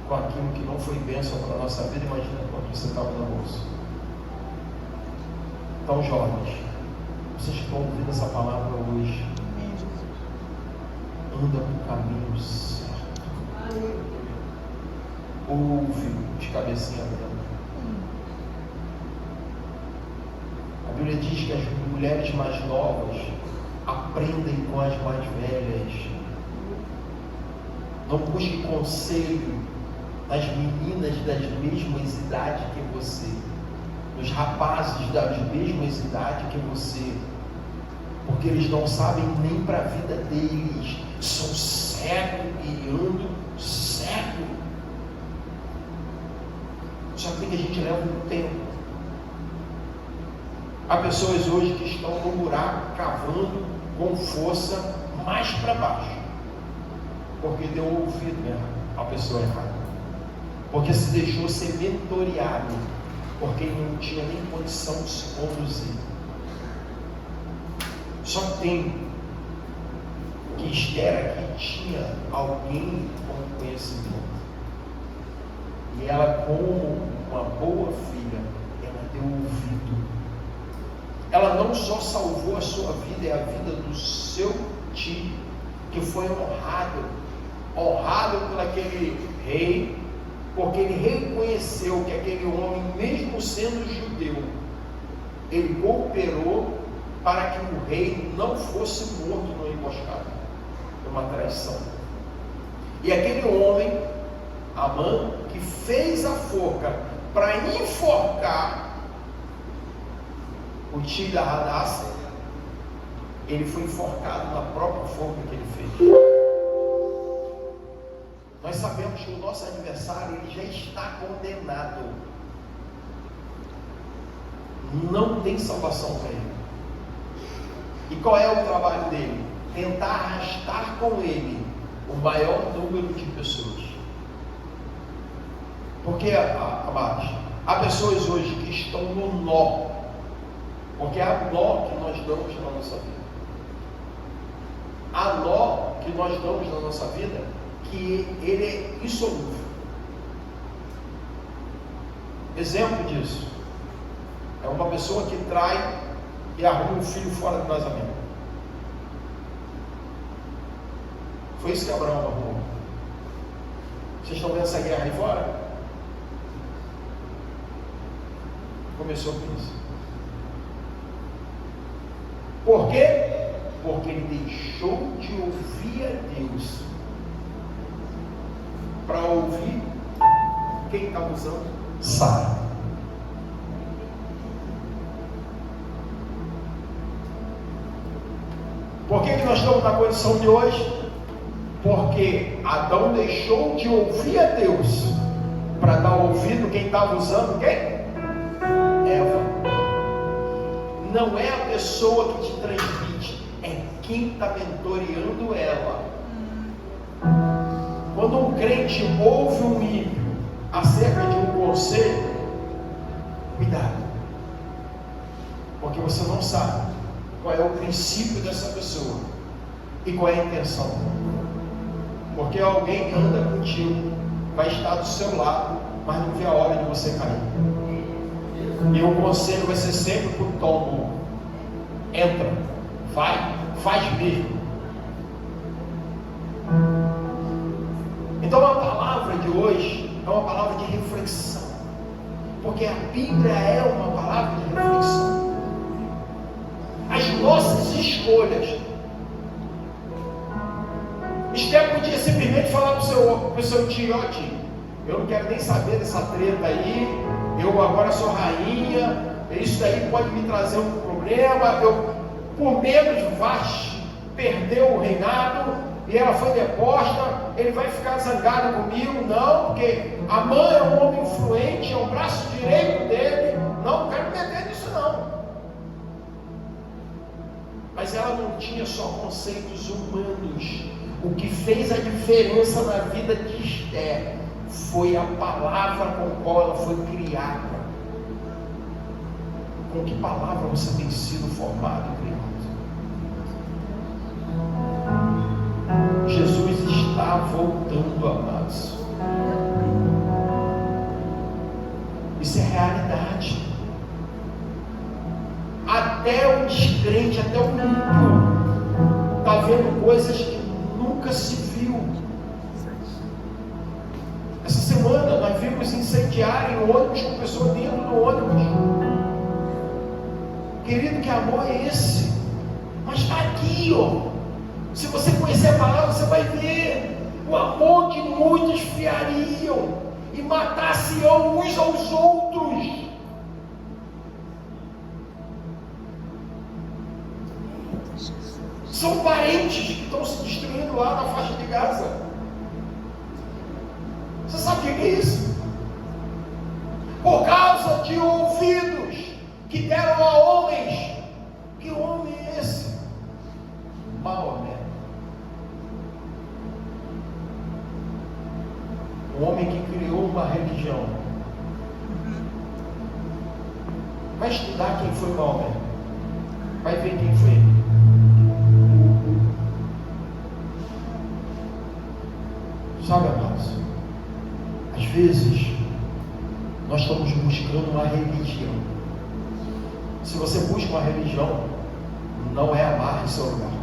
A: com aquilo que não foi bênção para a nossa vida, imagina quanto você estava na bolsa. Então, jovens, vocês que estão ouvindo essa palavra hoje, anda no caminho certo. Ouve de cabecinha branca. A Bíblia diz que as mulheres mais novas aprendem com as mais velhas. Não busque conselho nas meninas das mesmas idades que você, nos rapazes das mesmas idades que você, porque eles não sabem nem para a vida deles, são cegos e andam cego. Só que a gente leva um tempo. Há pessoas hoje que estão no buraco, cavando com força mais para baixo, porque deu ouvido mesmo à pessoa errada, porque se deixou ser mentoreado, porque não tinha nem condição de se conduzir. Só tem que Esther aqui tinha alguém com conhecimento, e ela, como uma boa filha, ela deu ouvido. Ela não só salvou a sua vida, é a vida do seu tio, que foi honrado por aquele rei, porque ele reconheceu que aquele homem, mesmo sendo judeu, ele cooperou para que o rei não fosse morto numa emboscada, numa traição. E aquele homem, Amã, que fez a forca para enforcar o tio da Hadassah, ele foi enforcado na própria forca que ele fez. Nós sabemos que o nosso adversário, ele já está condenado. Não tem salvação para ele. E qual é o trabalho dele? Tentar arrastar com ele o maior número de pessoas. Porque, amados, há pessoas hoje que estão no nó, porque há nó que nós damos na nossa vida. Há nó que nós damos na nossa vida que ele é insolúvel. Exemplo disso é uma pessoa que trai e arruma um filho fora do casamento. Foi isso que Abraão arrumou. Vocês estão vendo essa guerra aí fora? Começou com isso. Por quê? Porque ele deixou de ouvir a Deus para ouvir quem está usando? Sara. Por que nós estamos na condição de hoje? Porque Adão deixou de ouvir a Deus para dar ouvido quem estava usando quem? Eva. Não é a pessoa que te transmite, é quem está mentoreando ela. Quando um crente ouve um ímpio acerca de um conselho, cuidado, porque você não sabe qual é o princípio dessa pessoa e qual é a intenção. Porque alguém que anda contigo vai estar do seu lado, mas não vê a hora de você cair. E o conselho vai ser sempre por tom bom. Entra, vai, faz mesmo. Então a palavra de hoje é uma palavra de reflexão, porque a Bíblia é uma palavra de reflexão. As nossas escolhas. Esther podia simplesmente falar para o seu tio: ó tio, eu não quero nem saber dessa treta aí, eu agora sou rainha, isso daí pode me trazer um problema, eu por menos Vasti perdeu o reinado e ela foi deposta, ele vai ficar zangado comigo? Não, porque Amã é um homem influente, é o braço direito dele, não quero me meter nisso não. Mas ela não tinha só conceitos humanos. O que fez a diferença na vida de Esther foi a palavra com a qual ela foi criada. Com que palavra você tem sido formado e criado? Jesus está voltando, amados. Isso é realidade. Até o descrente, até o ímpio está vendo coisas que nunca se viu. Essa semana nós vimos incendiarem o ônibus com pessoas dentro do ônibus. Querido, que amor é esse? Mas está aqui, ó. Se você conhecer a palavra, você vai ver o amor que muitos fiariam e matassem-ão uns aos outros. São parentes que estão se destruindo lá na faixa de Gaza. Você sabe o que é isso? Por causa de ouvidos que deram a homens. Que homem é esse? Maomé. Um homem que criou uma religião. Vai estudar quem foi Maomé. Vai ver quem foi ele. Sabe, amados, às vezes nós estamos buscando uma religião. Se você busca uma religião, não é amar em seu lugar.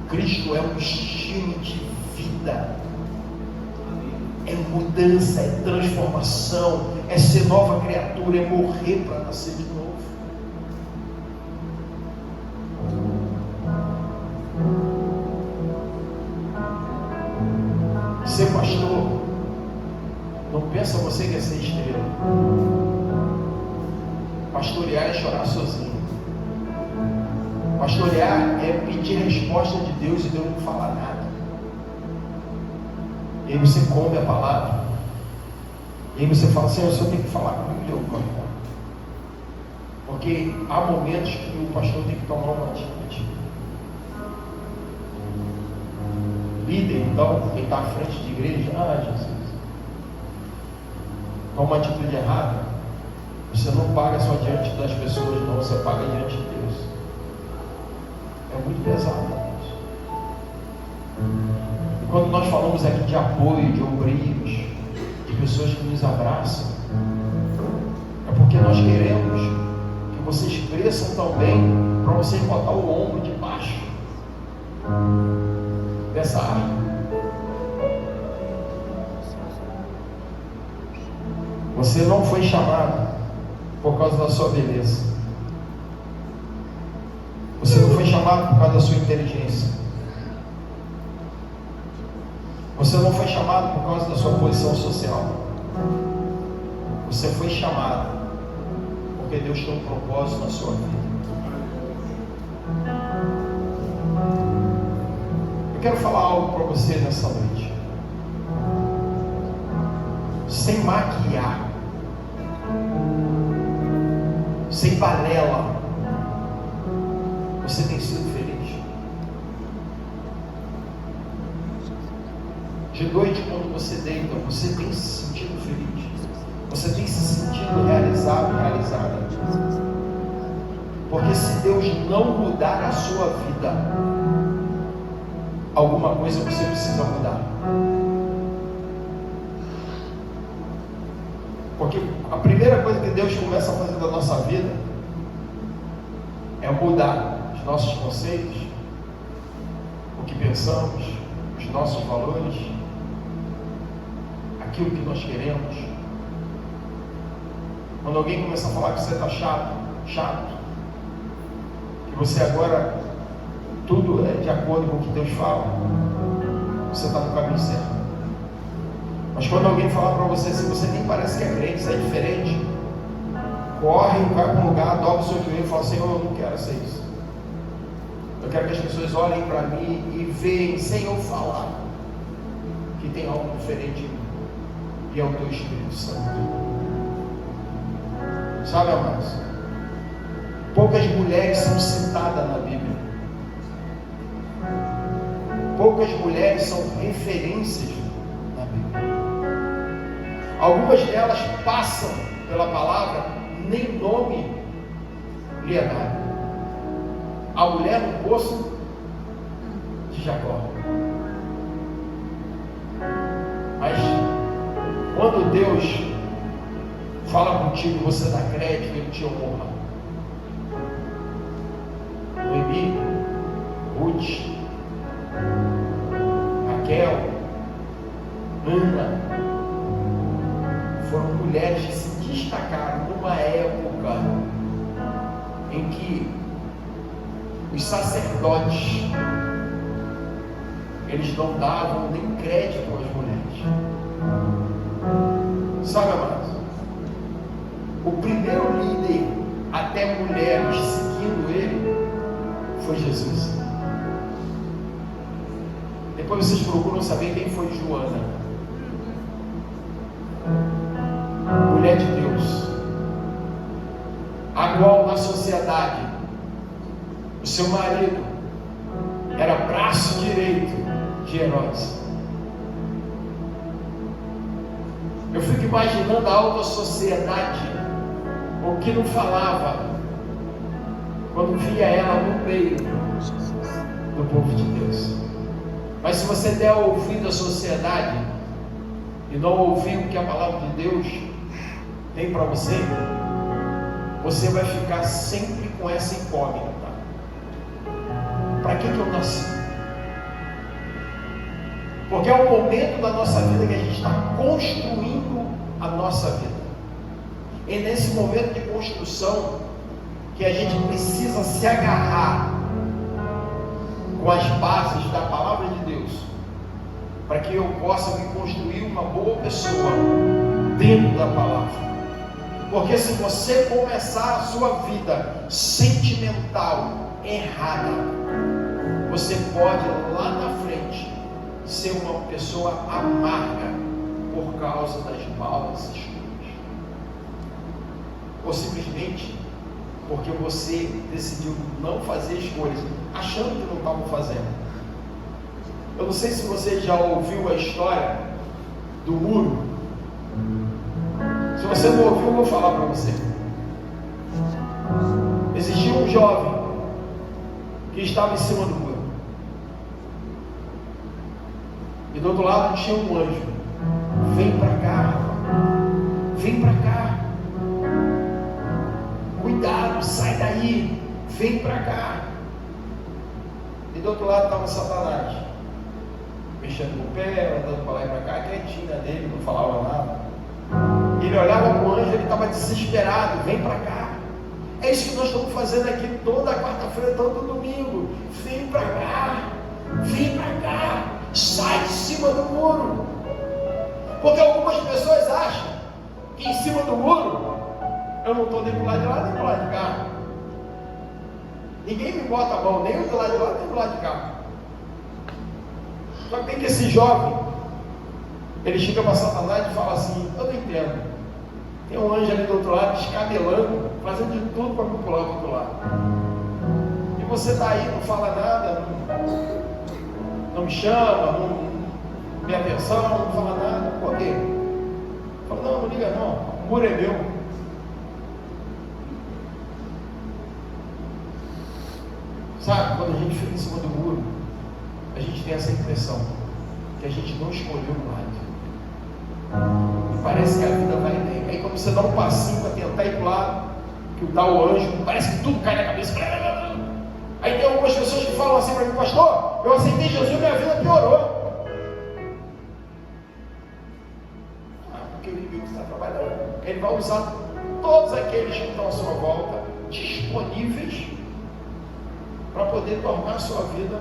A: Cristo é um estilo de vida, é mudança, é transformação, é ser nova criatura, é morrer para nascer de novo. Ser pastor, não pensa você que é ser estrela. Pastorear é chorar sozinho. Pastorear é pedir resposta de Deus e Deus não falar nada. E aí você come a palavra. E aí você fala: Senhor, o Senhor tem que falar comigo de alguma forma. Porque há momentos que o pastor tem que tomar uma atitude. Líder, então, quem está à frente de igreja, Jesus, toma uma atitude errada, você não paga só diante das pessoas, não, você paga diante de Deus. É muito pesado isso. E quando nós falamos aqui de apoio, de obreiros, de pessoas que nos abraçam, é porque nós queremos que vocês cresçam também, para vocês botar o ombro debaixo dessa árvore. Você não foi chamado por causa da sua beleza. Você não foi chamado por causa da sua inteligência. Você não foi chamado por causa da sua posição social. Você foi chamado porque Deus tem um propósito na sua vida. Eu quero falar algo para você nessa noite. Sem maquiar, sem balela, Você tem sido feliz? De noite, quando você deita, você tem se sentido feliz? Você tem se sentido realizado, realizada? Porque se Deus não mudar a sua vida, alguma coisa você precisa mudar. Porque a primeira coisa que Deus começa a fazer da nossa vida é mudar os nossos conceitos, o que pensamos, os nossos valores, aquilo que nós queremos. Quando alguém começa a falar que você está chato, que você agora tudo é de acordo com o que Deus fala, você está no caminho certo. Mas quando alguém falar para você assim, você nem parece que é crente, você é diferente, corre, vai para um lugar, dobra o seu joelho e fala: Senhor, eu não quero ser isso. Eu quero que as pessoas olhem para mim e vejam, sem eu falar, que tem algo diferente em mim, e é o teu Espírito Santo. Sabe, amados, poucas mulheres são citadas na Bíblia, poucas mulheres são referências na Bíblia. Algumas delas passam pela palavra, nem nome lhe é dado. A mulher no poço de Jacó. Mas quando Deus fala contigo, você dá crédito, Ele te honra. Noemi, Ruth, Raquel, Ana, foram mulheres que se destacaram numa época em que os sacerdotes, eles não davam nem crédito às mulheres. Sabe, amados, o primeiro líder até mulheres seguindo ele foi Jesus. Depois vocês procuram saber quem foi Joana, mulher de Deus, a qual na sociedade o seu marido era braço direito de Herodes. Eu fico imaginando a alta sociedade, o que não falava, quando via ela no meio do povo de Deus. Mas se você der ouvido à sociedade e não ouvir o que a palavra de Deus tem para você, você vai ficar sempre com essa incógnita. Para que eu nasci? Porque é o momento da nossa vida que a gente está construindo a nossa vida. É nesse momento de construção que a gente precisa se agarrar com as bases da palavra de Deus, para que eu possa me construir uma boa pessoa dentro da palavra. Porque se você começar a sua vida sentimental errada, você pode lá na frente ser uma pessoa amarga por causa das malas escolhas, ou simplesmente porque você decidiu não fazer escolhas achando que não estavam fazendo. Eu não sei se você já ouviu a história do muro. Se você não ouviu, eu vou falar para você. Existia um jovem que estava em cima do muro, e do outro lado tinha um anjo. Vem para cá, vem para cá, cuidado, sai daí, vem para cá. E do outro lado estava Satanás, mexendo com o pé, andando para lá e para cá, quietinha dele, não falava nada. Ele olhava para o anjo, ele estava desesperado: vem para cá. É isso que nós estamos fazendo aqui toda quarta-feira, todo domingo. Vem para cá, vem para cá, sai de cima do muro. Porque algumas pessoas acham que em cima do muro eu não estou nem do lado de lá nem do lado de cá. Ninguém me bota a mão, nem do lado de lá nem do lado de cá. Só que tem que esse jovem, ele chega para Satanás e fala assim: eu não entendo, tem um anjo ali do outro lado descabelando, fazendo de tudo para me pular do outro lado. E você está aí, não fala nada, não me chama, não me atenção, não fala nada. Por quê? Fala, não liga não, o muro é meu. Sabe, quando a gente fica em cima do muro, a gente tem essa impressão que a gente não escolheu o lado. E parece que a vida vai bem. Aí quando você dá um passinho para tentar ir para o lado, que dá o anjo, parece que tudo cai na cabeça. Aí tem algumas pessoas que falam assim para mim, pastor, eu aceitei Jesus e minha vida piorou. Porque o inimigo está trabalhando. Ele vai usar todos aqueles que estão à sua volta disponíveis para poder tornar a sua vida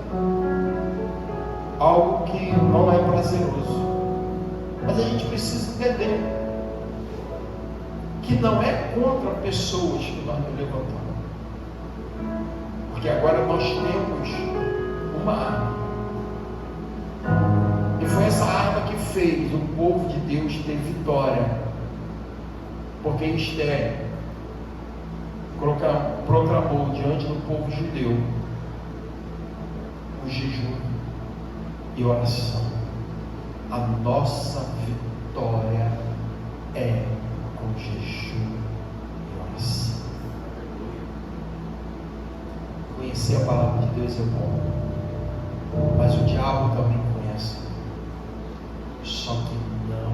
A: algo que não é prazeroso. Mas a gente precisa entender que não é contra pessoas que nós nos levantamos. Porque agora nós temos uma arma. E foi essa arma que fez o povo de Deus ter vitória. Porque Esther proclamou diante do povo judeu o jejum e oração. A nossa vitória é com jejum e oração. Conhecer a palavra de Deus é bom, mas o diabo também conhece, só que não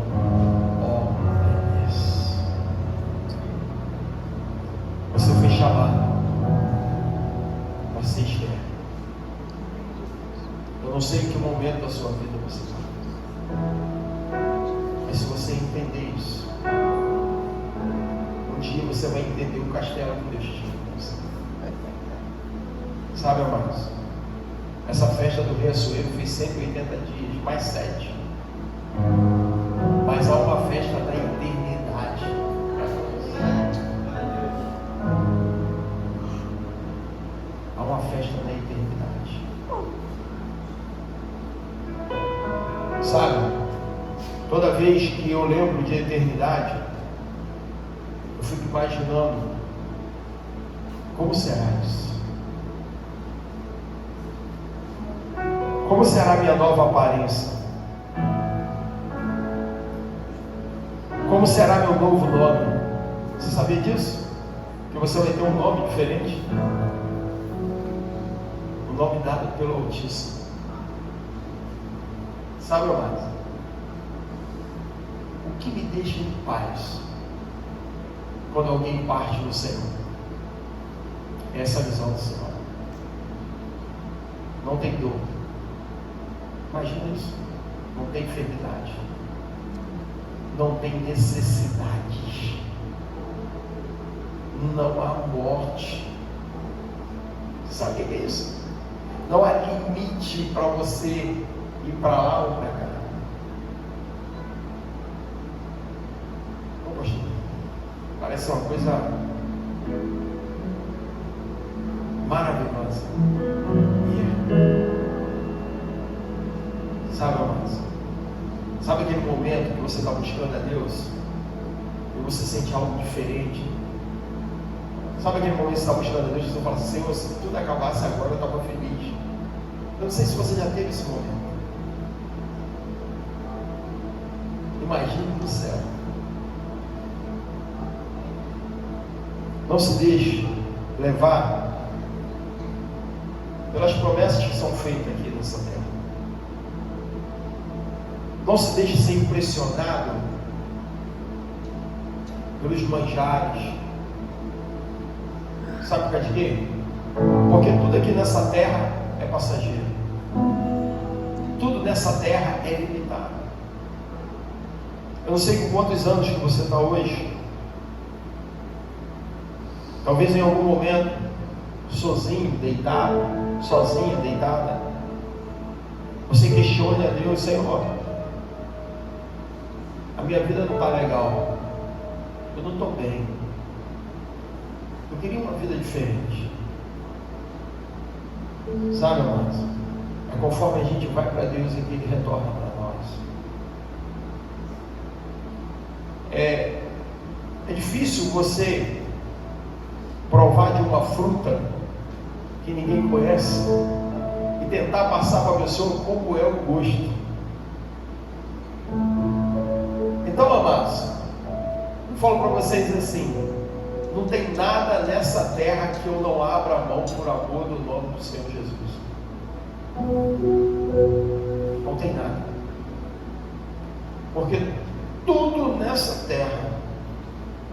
A: obedece. Você foi chamado para ser Esther. Eu não sei em que momento da sua vida você está, mas se você entender isso, um dia você vai entender o castelo que Deus tinha para você. Sabe, amados, essa festa do Rei Assuero fez 180 dias, mais 7. Mas há uma festa da eternidade. Há uma festa da eternidade. Sabe, toda vez que eu lembro de eternidade, eu fico imaginando como será isso. Como será a minha nova aparência? Como será meu novo nome? Você sabia disso? Que você vai ter um nome diferente? O nome dado pelo Altíssimo. Sabe, amados? O que me deixa em paz quando alguém parte do Senhor é essa visão do Senhor. Não tem dor. Imagina isso. Não tem enfermidade. Não tem necessidades. Não há morte. Sabe o que é isso? Não há limite para você ir para lá ou para cá. Poxa, parece uma coisa maravilhosa. Sabe, amados? Sabe aquele momento que você está buscando a Deus e você sente algo diferente? Sabe aquele momento que você está buscando a Deus e você fala assim, Senhor, se tudo acabasse agora eu estava feliz. Eu não sei se você já teve esse momento. Imagine no céu. Não se deixe levar pelas promessas que são feitas aqui nessa terra. Não se deixe ser impressionado pelos manjares. Sabe por causa de quê? Porque tudo aqui nessa terra é passageiro. Tudo nessa terra é limitado. Eu não sei com quantos anos que você está hoje. Talvez em algum momento, sozinho, deitado, sozinha, deitada, você questione a Deus, Senhor, a minha vida não está legal, eu não estou bem, eu queria uma vida diferente. Sabe, amados, é conforme a gente vai para Deus e que Ele retorna para nós. É difícil você provar de uma fruta que ninguém conhece e tentar passar para a pessoa como é o gosto. Então, amados, eu falo para vocês assim: não tem nada nessa terra que eu não abra a mão por amor do nome do Senhor Jesus. Não tem nada. Porque tudo nessa terra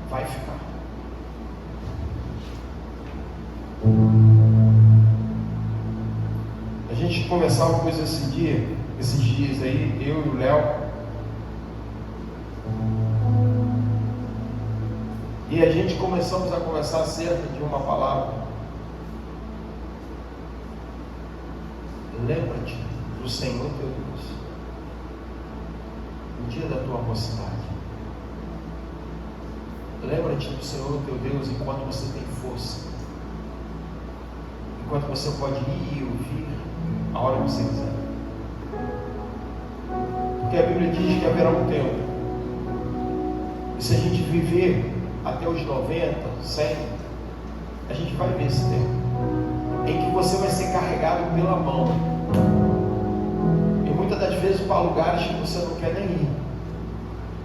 A: vai ficar. A gente conversava com esses dias aí, eu e o Léo. E a gente começamos a conversar acerca de uma palavra. Lembra-te do Senhor teu Deus no dia da tua mocidade. Lembra-te do Senhor teu Deus enquanto você tem força, enquanto você pode ir e ouvir a hora que você quiser. Porque a Bíblia diz que haverá um tempo, e se a gente viver até os 90, 100, a gente vai ver esse tempo em que você vai ser carregado pela mão, e muitas das vezes para lugares que você não quer nem ir,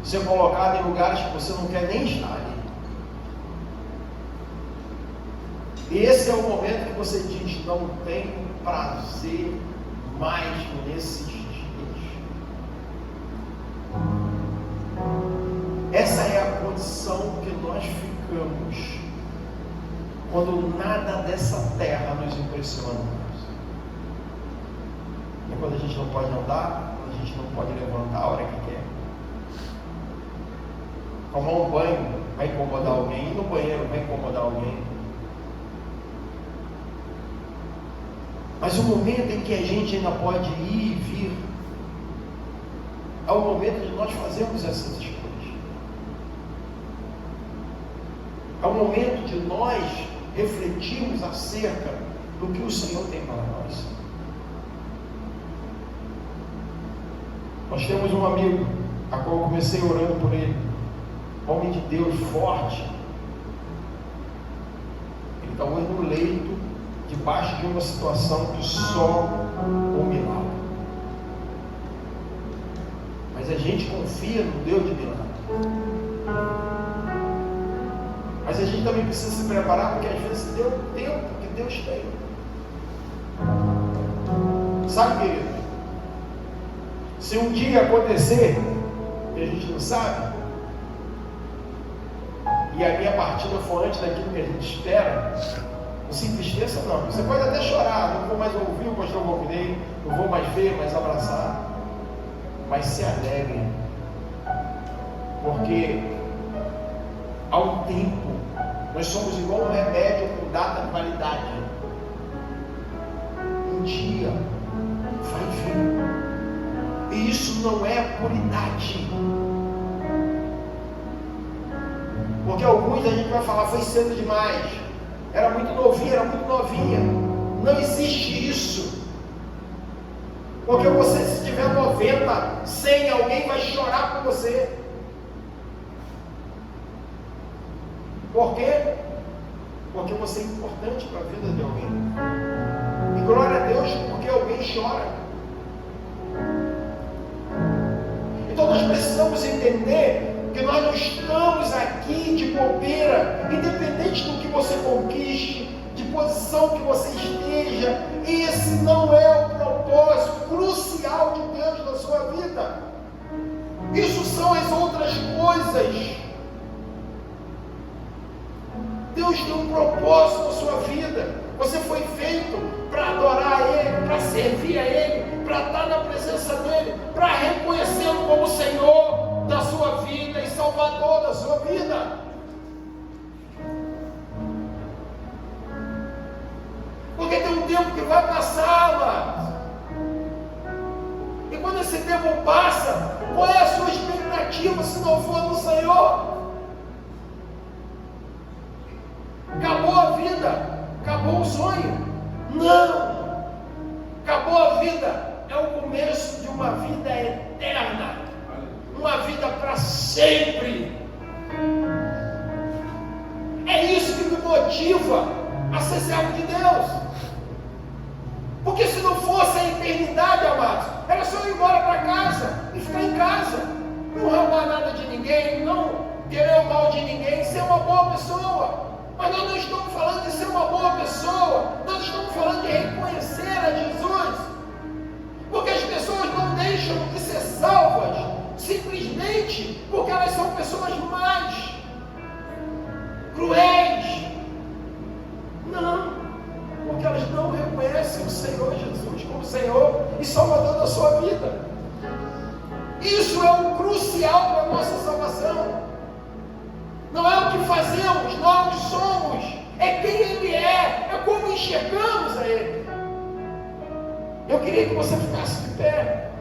A: ser colocado em lugares que você não quer nem estar ali. E esse é o momento que você diz: não tenho prazer mais nesses dias. Essa é a condição que nós ficamos quando nada dessa terra nos impressiona. É quando a gente não pode andar, quando a gente não pode levantar a hora que quer. Tomar um banho vai incomodar alguém, ir no banheiro vai incomodar alguém. Mas o momento em que a gente ainda pode ir e vir é o momento de nós fazermos essas escolhas. É o momento de nós refletirmos acerca do que o Senhor tem para nós. Nós temos um amigo, a qual eu comecei orando por ele, homem de Deus forte. Ele está hoje no leito, debaixo de uma situação que só um milagre. Mas a gente confia no Deus de milagre. Mas a gente também precisa se preparar, porque às vezes deu o tempo que Deus tem. Sabe, querido? Se um dia acontecer, que a gente não sabe, e a minha partida for antes daquilo que a gente espera, não se entristeça não. Você pode até chorar: não vou mais ouvir o pastor Valquinei, não vou mais ver, mais abraçar. Mas se alegre, porque há um tempo, nós somos igual um remédio com data de validade. Um dia vai vir, e isso não é por idade. Porque alguns a gente vai falar: foi cedo demais, era muito novinho, era muito novinha. Não existe isso. Porque você, se tiver 90, 100, alguém vai chorar por você. Por quê? Porque você é importante para a vida de alguém. E glória a Deus, porque alguém chora. Então nós precisamos entender que nós não estamos aqui de bobeira, independente do que você conquiste, de posição que você esteja. Esse não é o propósito crucial de Deus na sua vida. Isso são as outras coisas. Deus tem um propósito na sua vida. Você foi feito para adorar a Ele, para servir a Ele, para estar na presença dEle, para reconhecê-lo como Senhor da sua vida e Salvador da sua vida. Porque tem um tempo que vai passar, amados. E quando esse tempo passa, qual é a sua expectativa se não for no Senhor? Acabou a vida? Acabou o sonho? Não! Acabou a vida, é o começo de uma vida eterna, uma vida para sempre. É isso que me motiva a ser servo de Deus. Porque se não fosse a eternidade, amados, era só ir embora para casa e ficar em casa. Não roubar nada de ninguém, não querer o mal de ninguém, ser uma boa pessoa. Mas nós não estamos falando de ser uma boa pessoa, nós estamos falando de reconhecer a Jesus. Porque as pessoas não deixam de ser salvas simplesmente porque elas são pessoas más, cruéis. Não, porque elas não reconhecem o Senhor Jesus como Senhor e Salvador da sua vida. Isso é o crucial para a nossa salvação. Não é o que fazemos, não é o que somos, é quem Ele é como enxergamos a Ele. Eu queria que você ficasse de pé.